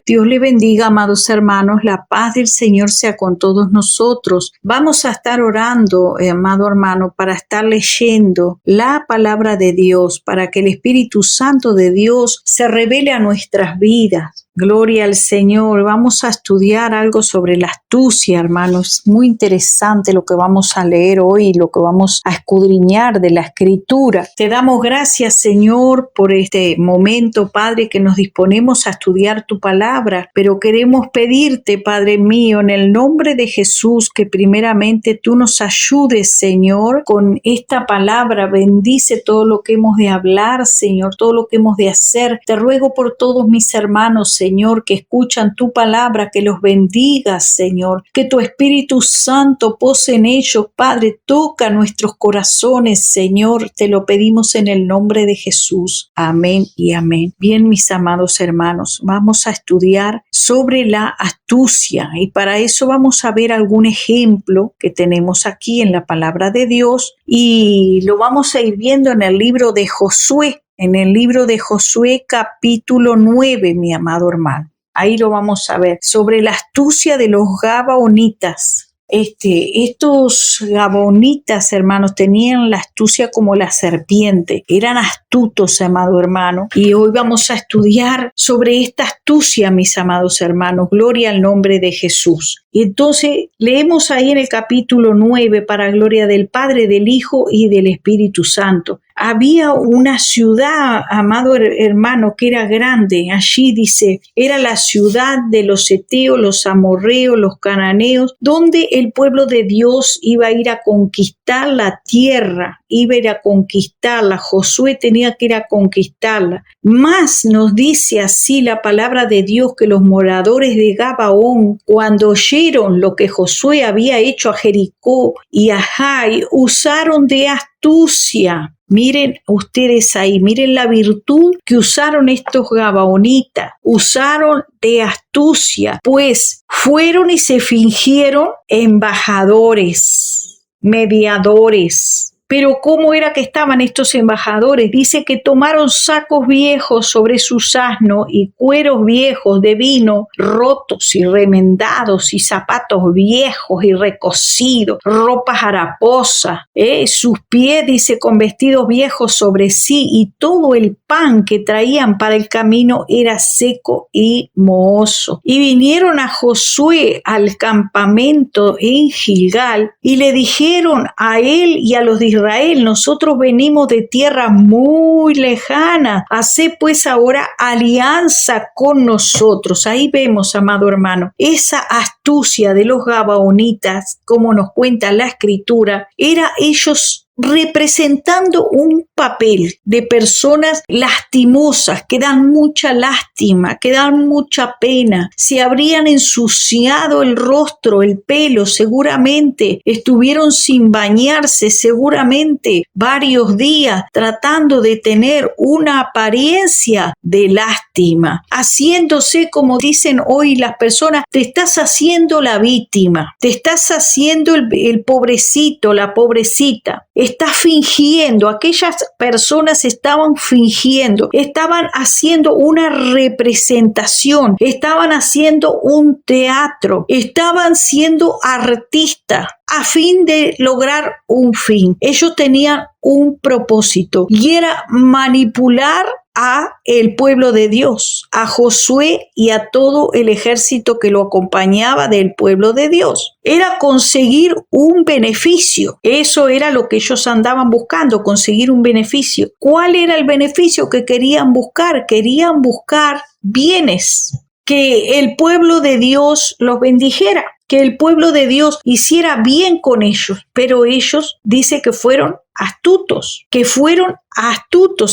Dios le bendiga, amados hermanos. La paz del Señor sea con todos nosotros. Vamos a estar orando, amado hermano, para estar leyendo la palabra de Dios, para que el Espíritu Santo de Dios se revele a nuestras vidas. Gloria al Señor. Vamos a estudiar algo sobre la astucia, hermanos. Muy interesante lo que vamos a leer hoy, lo que vamos a escudriñar de la Escritura. Te damos gracias, Señor, por este momento, Padre, que nos disponemos a estudiar tu palabra, pero queremos pedirte, Padre mío, en el nombre de Jesús, que primeramente tú nos ayudes, Señor, con esta palabra. Bendice todo lo que hemos de hablar, Señor, todo lo que hemos de hacer. Te ruego por todos mis hermanos, Señor, que escuchan tu palabra, que los bendigas, Señor, que tu Espíritu Santo pose en ellos, Padre, toca nuestros corazones, Señor, te lo pedimos en el nombre de Jesús. Amén y amén. Bien, mis amados hermanos, vamos a estudiar sobre la astucia y para eso vamos a ver algún ejemplo que tenemos aquí en la palabra de Dios y lo vamos a ir viendo en el libro de Josué. En el libro de Josué capítulo 9, mi amado hermano. Ahí lo vamos a ver, sobre la astucia de los gabaonitas. Estos gabaonitas, hermanos, tenían la astucia como la serpiente. Eran astutos, amado hermano. Y hoy vamos a estudiar sobre esta astucia, mis amados hermanos. Gloria al nombre de Jesús. Y entonces leemos ahí en el capítulo 9, para gloria del Padre, del Hijo y del Espíritu Santo. Había una ciudad, amado hermano, que era grande. Allí dice, era la ciudad de los heteos, los amorreos, los cananeos, donde el pueblo de Dios iba a ir a conquistar la tierra, iba a ir a conquistarla. Josué tenía que ir a conquistarla. Más nos dice así la palabra de Dios, que los moradores de Gabaón, cuando oyeron lo que Josué había hecho a Jericó y a Jai, usaron de astucia. Miren ustedes ahí, miren la virtud que usaron estos gabaonitas, usaron de astucia, pues fueron y se fingieron embajadores, mediadores. Pero ¿cómo era que estaban estos embajadores? Dice que tomaron sacos viejos sobre sus asnos y cueros viejos de vino rotos y remendados y zapatos viejos y recocidos, ropas haraposas, sus pies, dice, con vestidos viejos sobre sí, y todo el pan que traían para el camino era seco y mohoso. Y vinieron a Josué al campamento en Gilgal y le dijeron a él y a los de Israel, nosotros venimos de tierra muy lejana, hacé pues ahora alianza con nosotros. Ahí vemos, amado hermano, esa astucia de los gabaonitas, como nos cuenta la Escritura, era ellos representando un papel de personas lastimosas, que dan mucha lástima, que dan mucha pena. Se habrían ensuciado el rostro, el pelo, seguramente estuvieron sin bañarse, seguramente varios días tratando de tener una apariencia de lástima, haciéndose, como dicen hoy las personas, te estás haciendo la víctima, te estás haciendo el pobrecito, la pobrecita. Estás fingiendo, aquellas personas estaban fingiendo, estaban haciendo una representación, estaban haciendo un teatro, estaban siendo artistas a fin de lograr un fin. Ellos tenían un propósito y era manipular a el pueblo de Dios, a Josué y a todo el ejército que lo acompañaba del pueblo de Dios. Era conseguir un beneficio. Eso era lo que ellos andaban buscando, conseguir un beneficio. ¿Cuál era el beneficio que querían buscar? Querían buscar bienes, que el pueblo de Dios los bendijera, que el pueblo de Dios hiciera bien con ellos, pero ellos dice que fueron astutos,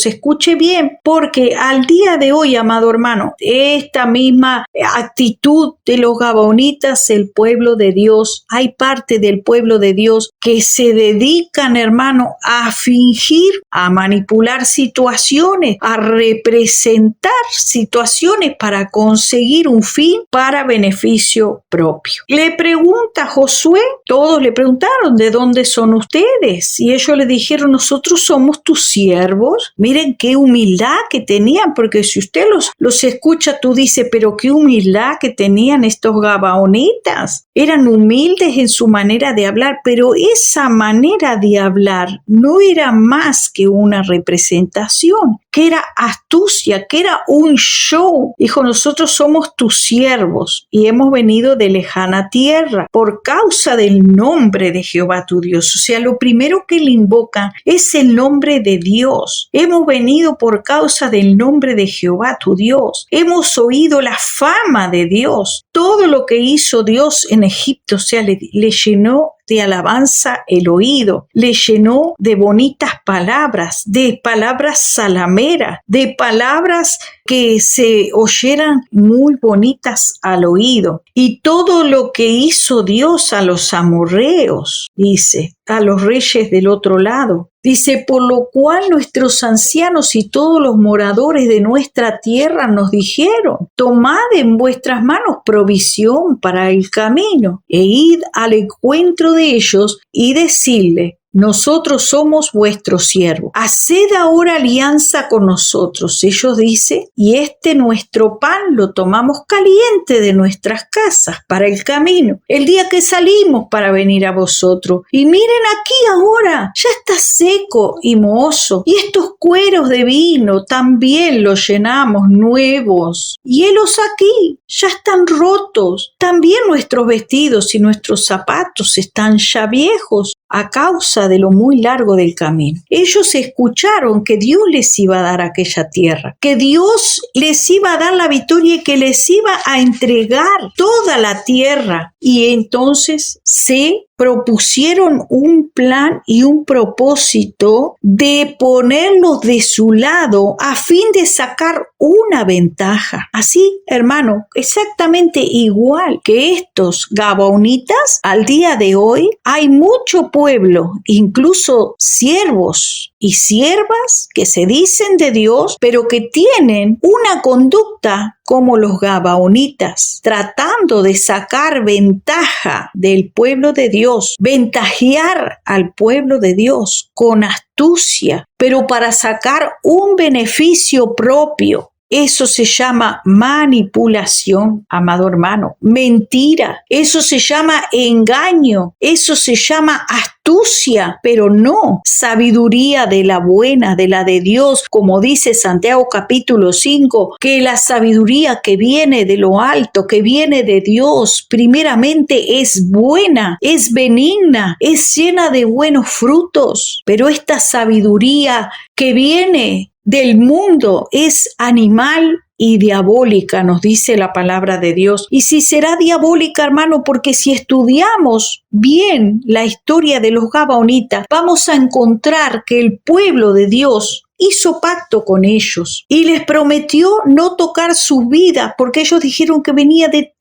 escuche bien, porque al día de hoy, amado hermano, esta misma actitud de los gabaonitas, el pueblo de Dios, hay parte del pueblo de Dios que se dedican, hermano, a fingir, a manipular situaciones, a representar situaciones para conseguir un fin para beneficio propio. Le pregunta Josué, todos le preguntaron, ¿de dónde son ustedes? Y ellos le dijeron, nosotros somos tus siervos siervos. Miren qué humildad que tenían, porque si usted los escucha, tú dices, pero qué humildad que tenían estos gabaonitas. Eran humildes en su manera de hablar, pero esa manera de hablar no era más que una representación, que era astucia, que era un show. Dijo, nosotros somos tus siervos y hemos venido de lejana tierra por causa del nombre de Jehová tu Dios. O sea, lo primero que le invocan es el nombre de Dios. Hemos venido por causa del nombre de Jehová tu Dios. Hemos oído la fama de Dios. Todo lo que hizo Dios en Egipto, o sea, le llenó de alabanza el oído, le llenó de bonitas palabras, de palabras salameras, de palabras que se oyeran muy bonitas al oído. Y todo lo que hizo Dios a los amorreos, dice, a los reyes del otro lado. Dice, por lo cual nuestros ancianos y todos los moradores de nuestra tierra nos dijeron, tomad en vuestras manos provisión para el camino e id al encuentro de ellos y decidle, nosotros somos vuestros siervos. Haced ahora alianza con nosotros. Ellos dicen, y nuestro pan lo tomamos caliente de nuestras casas para el camino, el día que salimos para venir a vosotros. Y miren aquí ahora, ya está seco y mohoso, y estos cueros de vino también los llenamos nuevos. Y helos aquí, ya están rotos. También nuestros vestidos y nuestros zapatos están ya viejos a causa de lo muy largo del camino. Ellos escucharon que Dios les iba a dar aquella tierra, que Dios les iba a dar la victoria y que les iba a entregar toda la tierra. Y entonces se propusieron un plan y un propósito de ponerlos de su lado a fin de sacar una ventaja. Así, hermano, exactamente igual que estos gabaonitas, al día de hoy hay mucho pueblo, incluso siervos y siervas que se dicen de Dios, pero que tienen una conducta como los gabaonitas, tratando de sacar ventaja del pueblo de Dios, ventajear al pueblo de Dios con astucia, pero para sacar un beneficio propio. Eso se llama manipulación, amado hermano, mentira. Eso se llama engaño. Eso se llama astucia, pero no sabiduría de la buena, de la de Dios, como dice Santiago capítulo 5, que la sabiduría que viene de lo alto, que viene de Dios, primeramente es buena, es benigna, es llena de buenos frutos, pero esta sabiduría que viene del mundo es animal y diabólica, nos dice la palabra de Dios. Y si será diabólica, hermano, porque si estudiamos bien la historia de los gabaonitas, vamos a encontrar que el pueblo de Dios hizo pacto con ellos y les prometió no tocar su vida, porque ellos dijeron que venía de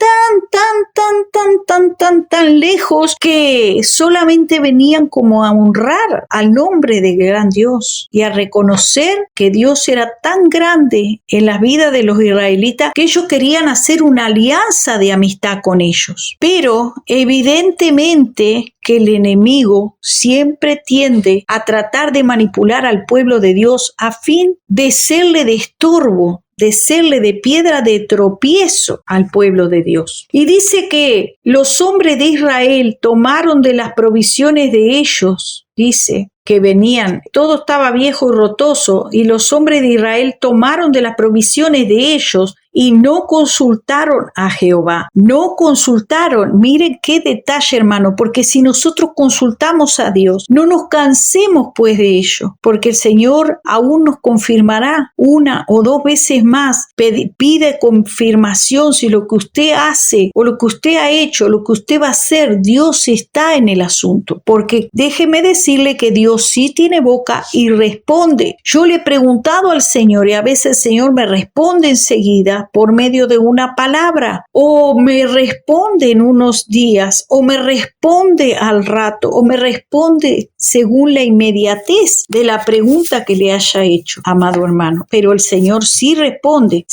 tan lejos que solamente venían como a honrar al nombre del gran Dios y a reconocer que Dios era tan grande en la vida de los israelitas que ellos querían hacer una alianza de amistad con ellos. Pero evidentemente que el enemigo siempre tiende a tratar de manipular al pueblo de Dios a fin de serle de estorbo, de serle de piedra de tropiezo al pueblo de Dios. Y dice que los hombres de Israel tomaron de las provisiones de ellos, dice, que venían, todo estaba viejo y rotoso, y los hombres de Israel tomaron de las provisiones de ellos y no consultaron a Jehová. No consultaron. Miren qué detalle, hermano, porque si nosotros consultamos a Dios, no nos cansemos pues de ello, porque el Señor aún nos confirmará una o dos veces más. Pide confirmación si lo que usted hace o lo que usted ha hecho, lo que usted va a hacer, Dios está en el asunto. Porque déjeme decirle que Dios sí tiene boca y responde. Yo le he preguntado al Señor y a veces el Señor me responde enseguida por medio de una palabra, o me responde en unos días, o me responde al rato, o me responde según la inmediatez de la pregunta que le haya hecho, amado hermano. Pero el Señor sí responde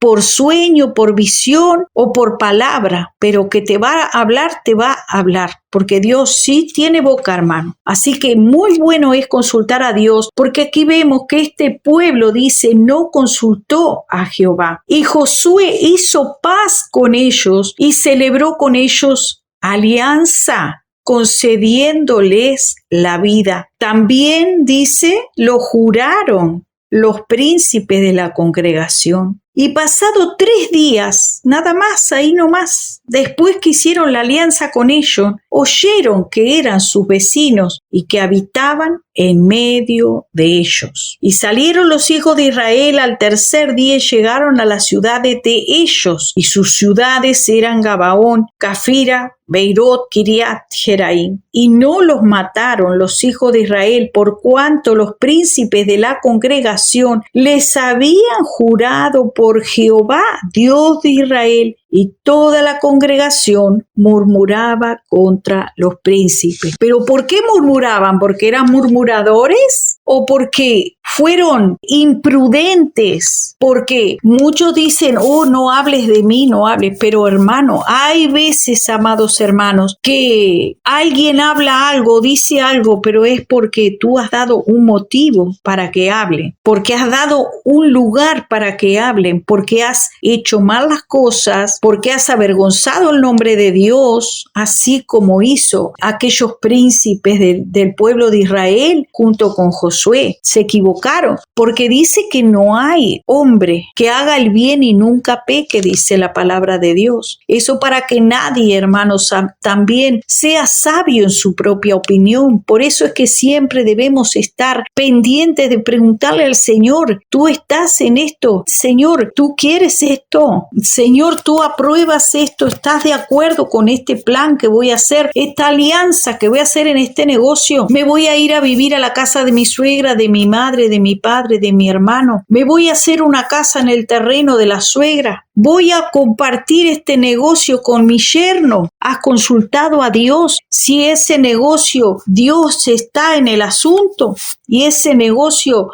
por sueño, por visión o por palabra, pero que te va a hablar, porque Dios sí tiene boca, hermano. Así que muy bueno es consultar a Dios, porque aquí vemos que este pueblo, dice, no consultó a Jehová. Y Josué hizo paz con ellos y celebró con ellos alianza, concediéndoles la vida. También, dice, lo juraron los príncipes de la congregación. Y pasado 3 días, nada más, ahí nomás, después que hicieron la alianza con ellos, oyeron que eran sus vecinos y que habitaban en medio de ellos. Y salieron los hijos de Israel al 3er día y llegaron a las ciudades de ellos. Y sus ciudades eran Gabaón, Cafira, Beirot, Kiriat, Jeraim. Y no los mataron los hijos de Israel, por cuanto los príncipes de la congregación les habían jurado por Jehová, Dios de Israel, y toda la congregación murmuraba contra los príncipes. ¿Pero por qué murmuraban? ¿Porque eran murmuradores? ¿O porque fueron imprudentes? Porque muchos dicen, oh, no hables de mí, no hables. Pero hermano, hay veces, amados hermanos, que alguien habla algo, dice algo, pero es porque tú has dado un motivo para que hablen, porque has dado un lugar para que hablen, porque has hecho malas cosas, porque has avergonzado el nombre de Dios, así como hizo aquellos príncipes del pueblo de Israel junto con Josué. Se equivocaron, porque dice que no hay hombre que haga el bien y nunca peque, dice la palabra de Dios. Eso para que nadie, hermanos, también sea sabio en su propia opinión. Por eso es que siempre debemos estar pendientes de preguntarle al Señor, ¿tú estás en esto? Señor, ¿tú quieres esto? Señor, ¿tú apruebas esto? ¿Estás de acuerdo con este plan que voy a hacer? ¿Esta alianza que voy a hacer en este negocio? ¿Me voy a ir a vivir a la casa de mi suegra, de mi madre, de mi padre, de mi hermano? ¿Me voy a hacer una casa en el terreno de la suegra? ¿Voy a compartir este negocio con mi yerno? ¿Has consultado a Dios si ese negocio Dios está en el asunto? Y ese negocio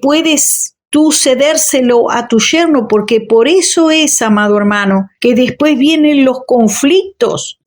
puedes tú cedérselo a tu yerno, porque por eso es, amado hermano, que después vienen los conflictos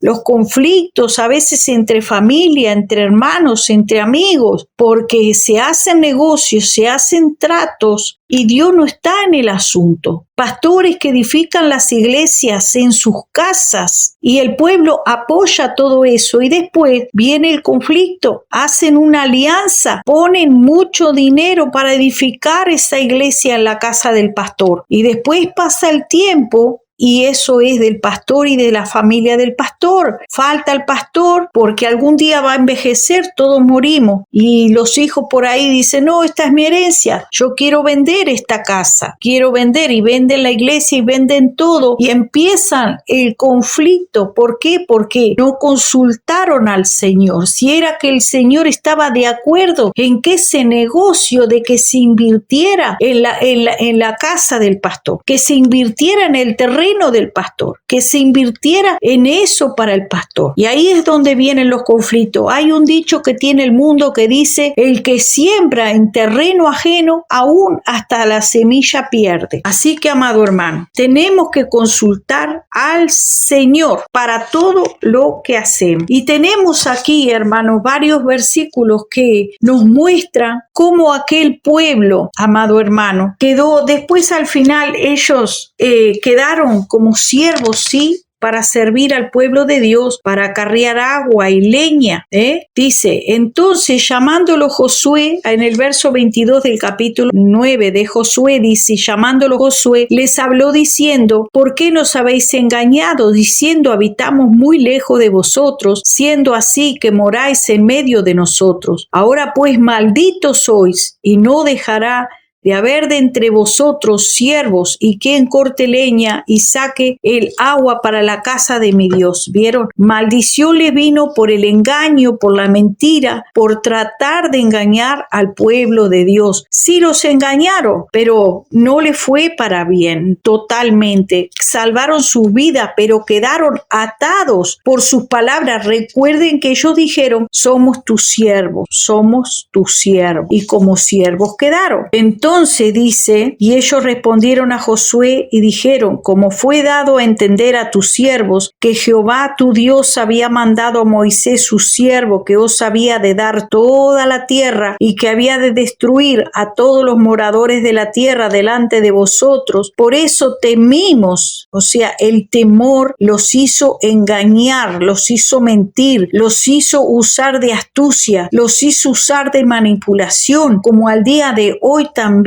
a veces entre familia, entre hermanos, entre amigos, porque se hacen negocios, se hacen tratos y Dios no está en el asunto. Pastores que edifican las iglesias en sus casas y el pueblo apoya todo eso y después viene el conflicto, hacen una alianza, ponen mucho dinero para edificar esa iglesia en la casa del pastor y después pasa el tiempo. Y eso es del pastor y de la familia del pastor. Falta el pastor porque algún día va a envejecer, todos morimos. Y los hijos por ahí dicen, no, esta es mi herencia, yo quiero vender esta casa, quiero vender, y venden la iglesia y venden todo. Y empiezan el conflicto. ¿Por qué? Porque no consultaron al Señor. Si era que el Señor estaba de acuerdo en que ese negocio de que se invirtiera en la casa del pastor, que se invirtiera en el terreno del pastor, que se invirtiera en eso para el pastor. Y ahí es donde vienen los conflictos. Hay un dicho que tiene el mundo que dice, el que siembra en terreno ajeno, aún hasta la semilla pierde. Así que, amado hermano, tenemos que consultar al Señor para todo lo que hacemos. Y tenemos aquí, hermanos, varios versículos que nos muestran cómo aquel pueblo, amado hermano, quedó, después al final ellos quedaron como siervos, sí, para servir al pueblo de Dios, para acarrear agua y leña. Dice, entonces llamándolo Josué, en el verso 22 del capítulo 9 de Josué, dice, llamándolo Josué, les habló diciendo, ¿por qué nos habéis engañado? Diciendo, habitamos muy lejos de vosotros, siendo así que moráis en medio de nosotros. Ahora pues malditos sois, y no dejará de haber de entre vosotros siervos, y quien corte leña y saque el agua para la casa de mi Dios. ¿Vieron? Maldición le vino por el engaño, por la mentira, por tratar de engañar al pueblo de Dios. Sí los engañaron, pero no le fue para bien totalmente. Salvaron su vida, pero quedaron atados por sus palabras. Recuerden que ellos dijeron, somos tus siervos, y como siervos quedaron. Entonces Entonces dice, y ellos respondieron a Josué y dijeron, como fue dado a entender a tus siervos que Jehová tu Dios había mandado a Moisés su siervo que os había de dar toda la tierra y que había de destruir a todos los moradores de la tierra delante de vosotros, por eso temimos. O sea, el temor los hizo engañar, los hizo mentir, los hizo usar de astucia, los hizo usar de manipulación, como al día de hoy también,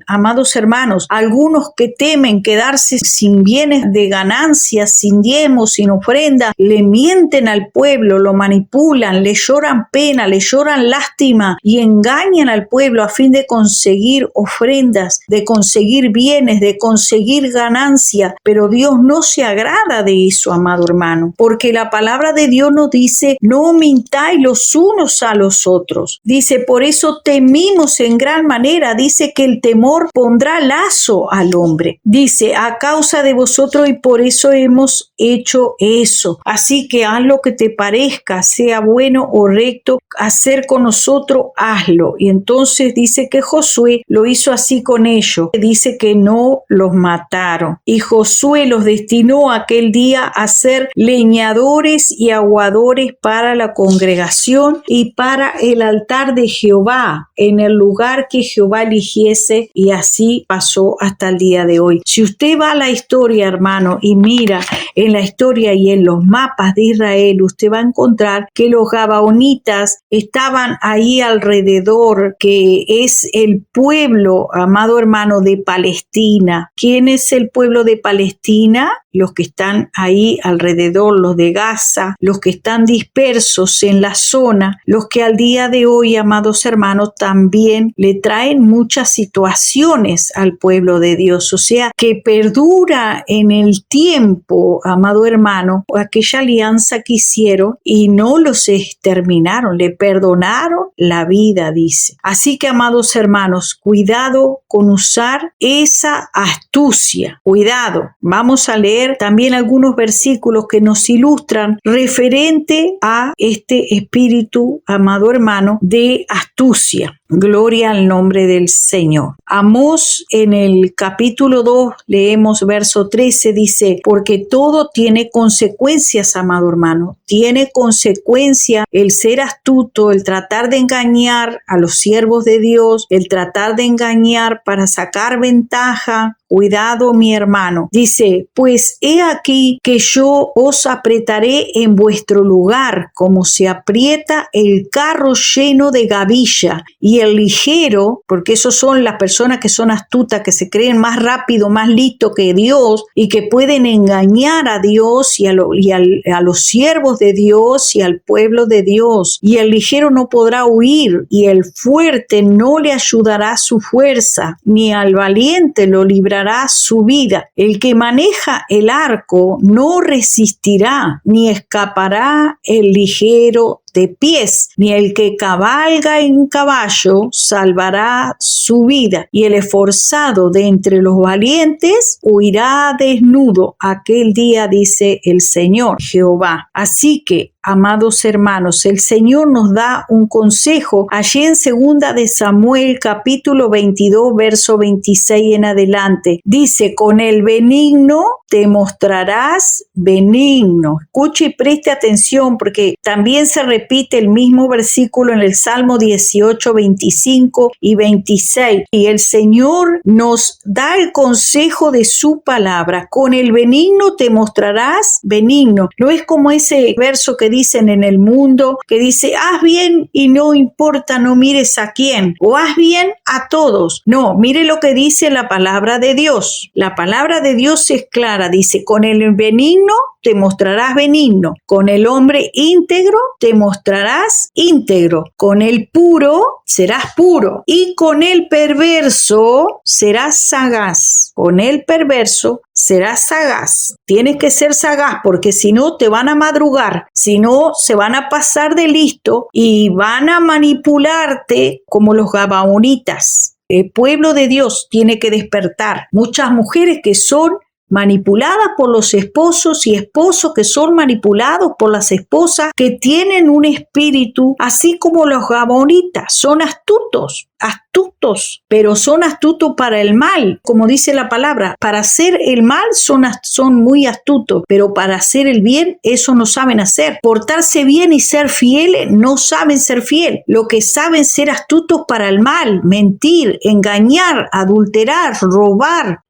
amados hermanos, algunos que temen quedarse sin bienes de ganancias, sin diezmos, sin ofrenda, le mienten al pueblo, lo manipulan, le lloran pena, le lloran lástima y engañan al pueblo a fin de conseguir ofrendas, de conseguir bienes, de conseguir ganancia. Pero Dios no se agrada de eso, amado hermano, porque la palabra de Dios nos dice, no mintáis los unos a los otros. Dice, por eso temimos en gran manera. Dice que el temor pondrá lazo al hombre. Dice, a causa de vosotros y por eso hemos hecho eso. Así que haz lo que te parezca, sea bueno o recto, hacer con nosotros, hazlo. Y entonces dice que Josué lo hizo así con ellos. Dice que no los mataron. Y Josué los destinó aquel día a ser leñadores y aguadores para la congregación y para el altar de Jehová en el lugar que Jehová eligiese, y así pasó hasta el día de hoy. Si usted va a la historia, hermano, y mira en la historia y en los mapas de Israel, usted va a encontrar que los gabaonitas estaban ahí alrededor, que es el pueblo, amado hermano, de Palestina. ¿Quién es el pueblo de Palestina? Los que están ahí alrededor, los de Gaza, los que están dispersos en la zona, los que al día de hoy, amados hermanos, también le traen muchas situaciones al pueblo de Dios. O sea, que perdura en el tiempo, amado hermano, aquella alianza que hicieron y no los exterminaron, le perdonaron la vida, dice. Así que, amados hermanos, cuidado con usar esa astucia. Cuidado. Vamos a leer también algunos versículos que nos ilustran referente a este espíritu, amado hermano, de astucia. Gloria al nombre del Señor. Amós, en el capítulo 2, leemos verso 13, dice, porque todo tiene consecuencias, amado hermano. Tiene consecuencia el ser astuto, el tratar de engañar a los siervos de Dios, el tratar de engañar para sacar ventaja. Cuidado, mi hermano. Dice, pues he aquí que yo os apretaré en vuestro lugar, como se aprieta el carro lleno de gavilla, y el ligero, porque esos son las personas que son astutas, que se creen más rápido, más listo que Dios, y que pueden engañar a Dios y a los siervos de Dios y al pueblo de Dios. Y el ligero no podrá huir, y el fuerte no le ayudará su fuerza, ni al valiente lo librará su vida. El que maneja el arco no resistirá, ni escapará el ligero de pies, ni el que cabalga en caballo salvará su vida, y el esforzado de entre los valientes huirá desnudo aquel día, dice el Señor Jehová. Así que, amados hermanos, el Señor nos da un consejo allí en 2 de Samuel capítulo 22 verso 26 en adelante. Dice, con el benigno te mostrarás benigno. Escuche y preste atención, porque también se repite el mismo versículo en el Salmo 18, 25 y 26. Y el Señor nos da el consejo de su palabra. Con el benigno te mostrarás benigno. No es como ese verso que dicen en el mundo, que dice, haz bien y no importa, no mires a quién, o haz bien a todos. No, mire lo que dice la palabra de Dios. La palabra de Dios es clara, dice, con el benigno te mostrarás benigno, con el hombre íntegro te mostrarás íntegro, con el puro serás puro, y con el perverso serás sagaz. Con el perverso serás sagaz. Tienes que ser sagaz, porque si no te van a madrugar, si no se van a pasar de listo y van a manipularte como los gabaonitas. El pueblo de Dios tiene que despertar. Muchas mujeres que son manipuladas por los esposos y esposos que son manipulados por las esposas, que tienen un espíritu así como los gabaonitas, son astutos. astutos, pero son astutos para el mal, como dice la palabra. Para hacer el mal son muy astutos, pero para hacer el bien, eso no saben hacer. Portarse bien y ser fieles, no saben ser fieles. Lo que saben ser astutos para el mal, mentir, engañar, adulterar, robar,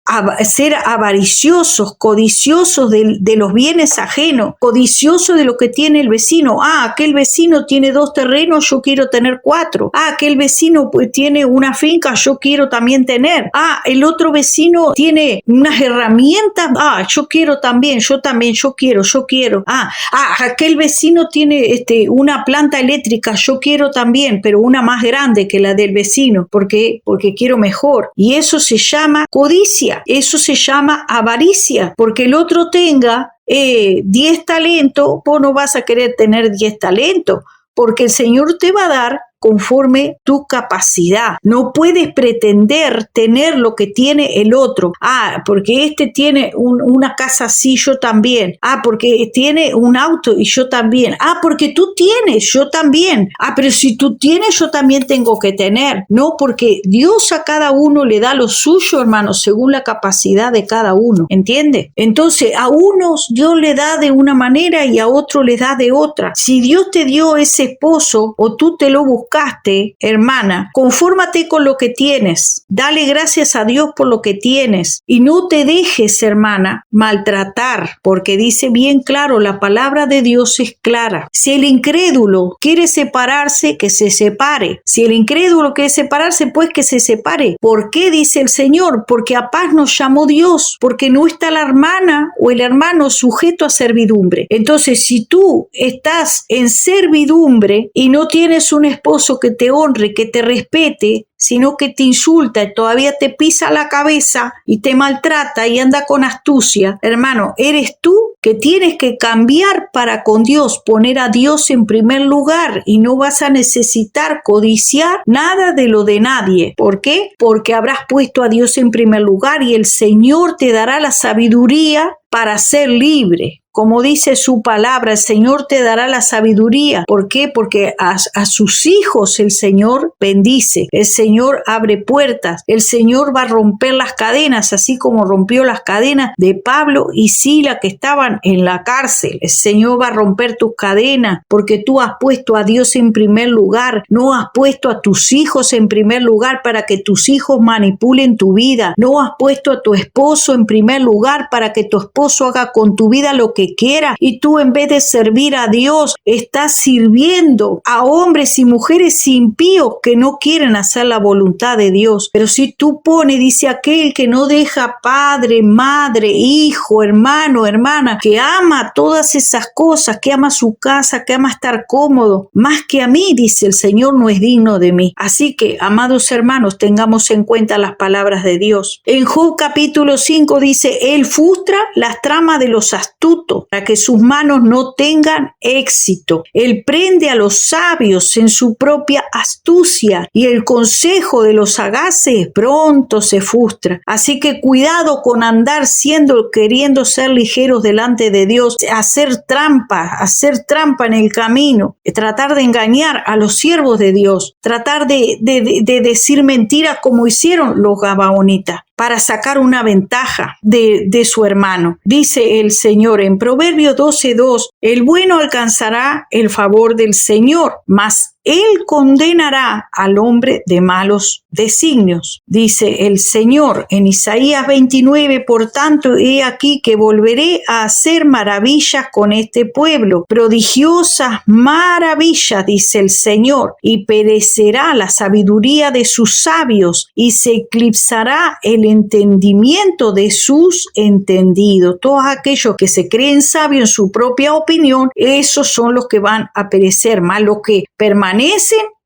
ser avariciosos, codiciosos de los bienes ajenos, codiciosos de lo que tiene el vecino. Aquel vecino tiene 2 terrenos, yo quiero tener 4. Aquel vecino pues tiene una finca, yo quiero también tener. El otro vecino tiene unas herramientas, yo quiero también, yo quiero. Aquel vecino tiene una planta eléctrica, yo quiero también, pero una más grande que la del vecino, porque quiero mejor. Y eso se llama codicia. Eso se llama avaricia, porque el otro tenga 10 talentos, vos no vas a querer tener 10 talentos, porque el Señor te va a dar conforme tu capacidad. No puedes pretender tener lo que tiene el otro. Porque este tiene una casa así, yo también. Porque tiene un auto y yo también. Porque tú tienes, yo también. Pero si tú tienes, yo también tengo que tener. No, porque Dios a cada uno le da lo suyo, hermano, según la capacidad de cada uno. ¿Entiende? Entonces, a unos Dios le da de una manera y a otro le da de otra. Si Dios te dio ese esposo o tú te lo buscaste, hermana, confórmate con lo que tienes. Dale gracias a Dios por lo que tienes y no te dejes, hermana, maltratar, porque dice bien claro, la palabra de Dios es clara. Si el incrédulo quiere separarse, que se separe. Si el incrédulo quiere separarse, pues que se separe. ¿Por qué? Dice el Señor, porque a paz nos llamó Dios, porque no está la hermana o el hermano sujeto a servidumbre. Entonces, si tú estás en servidumbre y no tienes un esposo que te honre, que te respete, sino que te insulta y todavía te pisa la cabeza y te maltrata y anda con astucia, hermano, eres tú que tienes que cambiar para con Dios, poner a Dios en primer lugar y no vas a necesitar codiciar nada de lo de nadie. ¿Por qué? Porque habrás puesto a Dios en primer lugar y el Señor te dará la sabiduría para ser libre. Como dice su palabra, el Señor te dará la sabiduría. ¿Por qué? Porque a sus hijos el Señor bendice, el Señor abre puertas, el Señor va a romper las cadenas, así como rompió las cadenas de Pablo y Sila que estaban en la cárcel. El Señor va a romper tus cadenas porque tú has puesto a Dios en primer lugar, no has puesto a tus hijos en primer lugar para que tus hijos manipulen tu vida, no has puesto a tu esposo en primer lugar para que tu esposo haga con tu vida lo que quiera y tú en vez de servir a Dios estás sirviendo a hombres y mujeres impíos que no quieren hacer la voluntad de Dios. Pero si tú pones, dice aquel que no deja padre, madre, hijo, hermano, hermana, que ama todas esas cosas, que ama su casa, que ama estar cómodo, más que a mí, dice el Señor, no es digno de mí. Así que, amados hermanos, tengamos en cuenta las palabras de Dios. En Job capítulo 5 dice, Él frustra las tramas de los astutos para que sus manos no tengan éxito. Él prende a los sabios en su propia astucia y el consejo de los sagaces pronto se frustra. Así que cuidado con andar queriendo ser ligeros delante de Dios, hacer trampa en el camino, tratar de engañar a los siervos de Dios, tratar de decir mentiras como hicieron los gabaonitas para sacar una ventaja de su hermano. Dice el Señor en Proverbios 12:2, el bueno alcanzará el favor del Señor, mas Él condenará al hombre de malos designios. Dice el Señor en Isaías 29, por tanto, he aquí que volveré a hacer maravillas con este pueblo, prodigiosas maravillas, dice el Señor, y perecerá la sabiduría de sus sabios y se eclipsará el entendimiento de sus entendidos. Todos aquellos que se creen sabios en su propia opinión, esos son los que van a perecer, más los que permanecen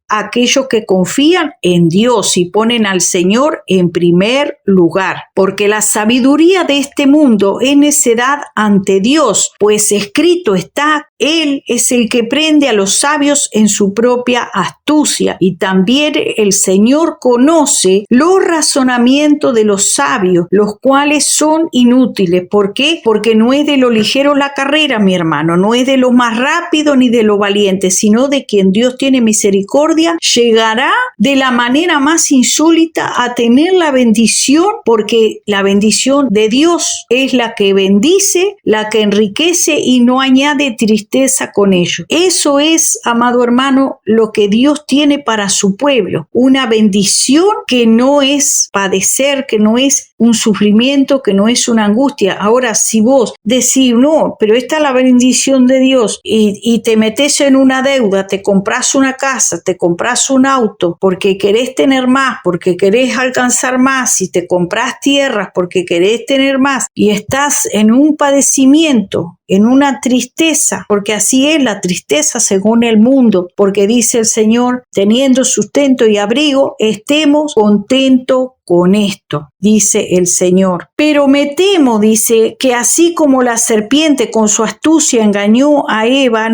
aquellos que confían en Dios y ponen al Señor en primer lugar, porque la sabiduría de este mundo es necedad ante Dios, pues escrito está Él es el que prende a los sabios en su propia astucia, y también el Señor conoce los razonamientos de los sabios, los cuales son inútiles. ¿Por qué? Porque no es de lo ligero la carrera, mi hermano, no es de lo más rápido ni de lo valiente, sino de quien Dios tiene misericordia, llegará de la manera más insólita a tener la bendición, porque la bendición de Dios es la que bendice, la que enriquece y no añade tristeza con ello. Eso es, amado hermano, lo que Dios tiene para su pueblo, una bendición que no es padecer, que no es un sufrimiento, que no es una angustia. Ahora, si vos decís, no, pero esta es la bendición de Dios, y te metes en una deuda, te compras una casa, te compras un auto, porque querés tener más, porque querés alcanzar más, y te compras tierras porque querés tener más, y estás en un padecimiento, en una tristeza, porque así es la tristeza según el mundo, porque dice el Señor, teniendo sustento y abrigo, estemos contentos con esto, dice el Señor. Pero me temo, dice, que así como la serpiente con su astucia engañó a Eva,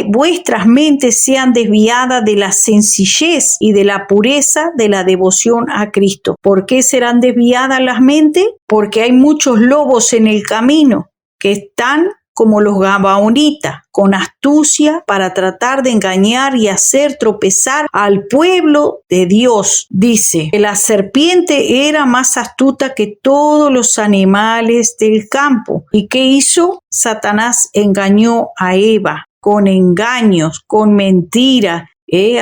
vuestras mentes sean desviadas de la sencillez y de la pureza de la devoción a Cristo. ¿Por qué serán desviadas las mentes? Porque hay muchos lobos en el camino que están como los gabaonitas, con astucia para tratar de engañar y hacer tropezar al pueblo de Dios. Dice que la serpiente era más astuta que todos los animales del campo. ¿Y qué hizo? Satanás engañó a Eva con engaños, con mentiras,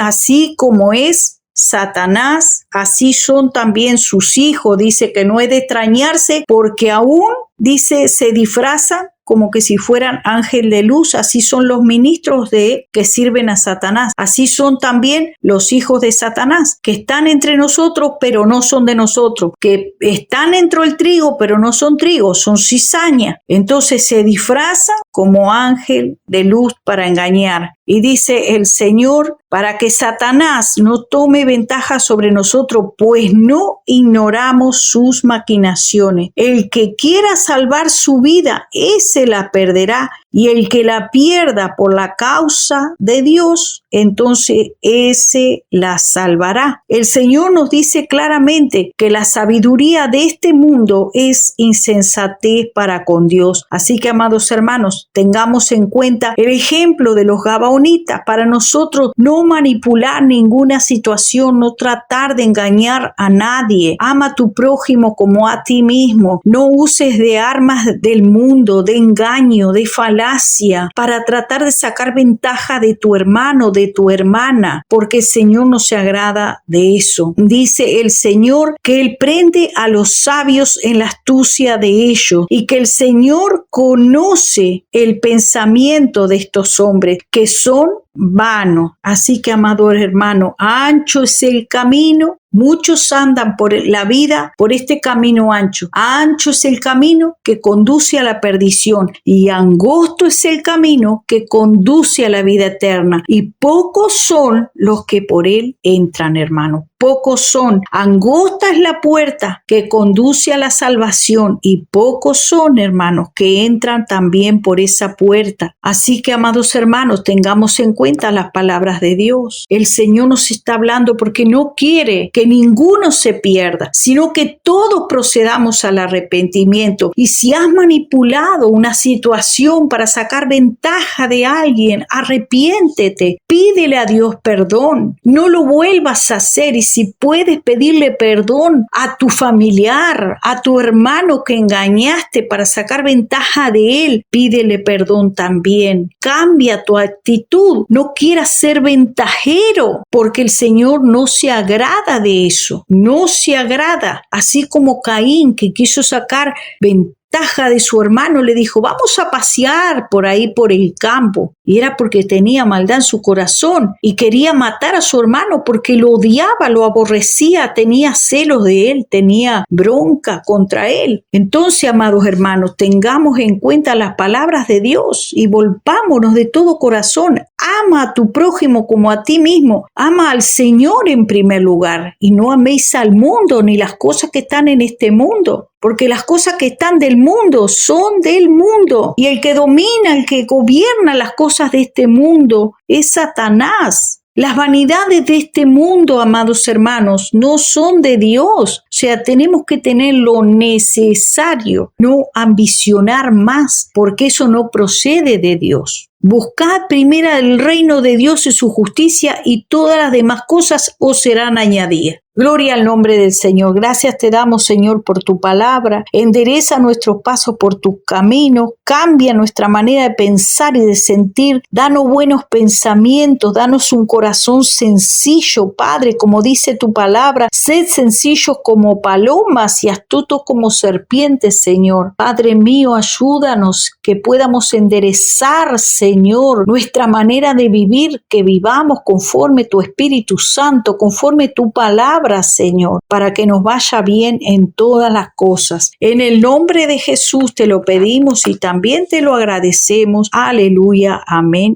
así como es Satanás, así son también sus hijos. Dice que no es de extrañarse porque aún, dice, se disfrazan como que si fueran ángel de luz. Así son los ministros que sirven a Satanás. Así son también los hijos de Satanás, que están entre nosotros, pero no son de nosotros, que están dentro del trigo, pero no son trigo, son cizaña. Entonces se disfrazan como ángel de luz para engañar. Y dice el Señor, para que Satanás no tome ventaja sobre nosotros, pues no ignoramos sus maquinaciones. El que quiera salvar su vida, ese la perderá, y el que la pierda por la causa de Dios, entonces ese la salvará. El Señor nos dice claramente que la sabiduría de este mundo es insensatez para con Dios. Así que, amados hermanos, tengamos en cuenta el ejemplo de los gabaonitas para nosotros no manipular ninguna situación, no tratar de engañar a nadie. Ama a tu prójimo como a ti mismo. No uses de armas del mundo, de engaño, de falacia, para tratar de sacar ventaja de tu hermano, de tu hermana, porque el Señor no se agrada de eso. Dice el Señor que Él prende a los sabios en la astucia de ellos, y que el Señor conoce el pensamiento de estos hombres, que son vanos. Así que, amado hermano, ancho es el camino. Muchos andan por la vida por este camino ancho. Ancho es el camino que conduce a la perdición, y angosto es el camino que conduce a la vida eterna. Y pocos son los que por él entran, hermano. Pocos son. Angosta es la puerta que conduce a la salvación, y pocos son, hermanos, que entran también por esa puerta. Así que, amados hermanos, tengamos en cuenta las palabras de Dios. El Señor nos está hablando porque no quiere que ninguno se pierda, sino que todos procedamos al arrepentimiento. Y si has manipulado una situación para sacar ventaja de alguien, arrepiéntete, pídele a Dios perdón, no lo vuelvas a hacer. Y si puedes pedirle perdón a tu familiar, a tu hermano que engañaste para sacar ventaja de él, pídele perdón también. Cambia tu actitud, no quieras ser ventajero, porque el Señor no se agrada de eso, no se agrada. Así como Caín, que quiso sacar ventaja de su hermano, le dijo, vamos a pasear por ahí por el campo. y era porque tenía maldad en su corazón y quería matar a su hermano porque lo odiaba, lo aborrecía, tenía celos de él, tenía bronca contra él. Entonces, amados hermanos, tengamos en cuenta las palabras de Dios y volvámonos de todo corazón. Ama a tu prójimo como a ti mismo. Ama al Señor en primer lugar y no améis al mundo ni las cosas que están en este mundo. Porque las cosas que están del mundo son del mundo. Y el que domina, el que gobierna las cosas de este mundo es Satanás. Las vanidades de este mundo, amados hermanos, no son de Dios. O sea, tenemos que tener lo necesario, no ambicionar más, porque eso no procede de Dios. Buscad primero el reino de Dios y su justicia, y todas las demás cosas os serán añadidas. Gloria al nombre del Señor. Gracias te damos, Señor, por tu palabra. Endereza nuestros pasos por tus caminos. Cambia nuestra manera de pensar y de sentir. Danos buenos pensamientos. Danos un corazón sencillo, Padre, como dice tu palabra. Sed sencillos como palomas y astutos como serpientes, Señor. Padre mío, ayúdanos que podamos enderezar, Señor, nuestra manera de vivir, que vivamos conforme tu Espíritu Santo, conforme tu palabra, Señor, para que nos vaya bien en todas las cosas. En el nombre de Jesús te lo pedimos y también te lo agradecemos. Aleluya. Amén.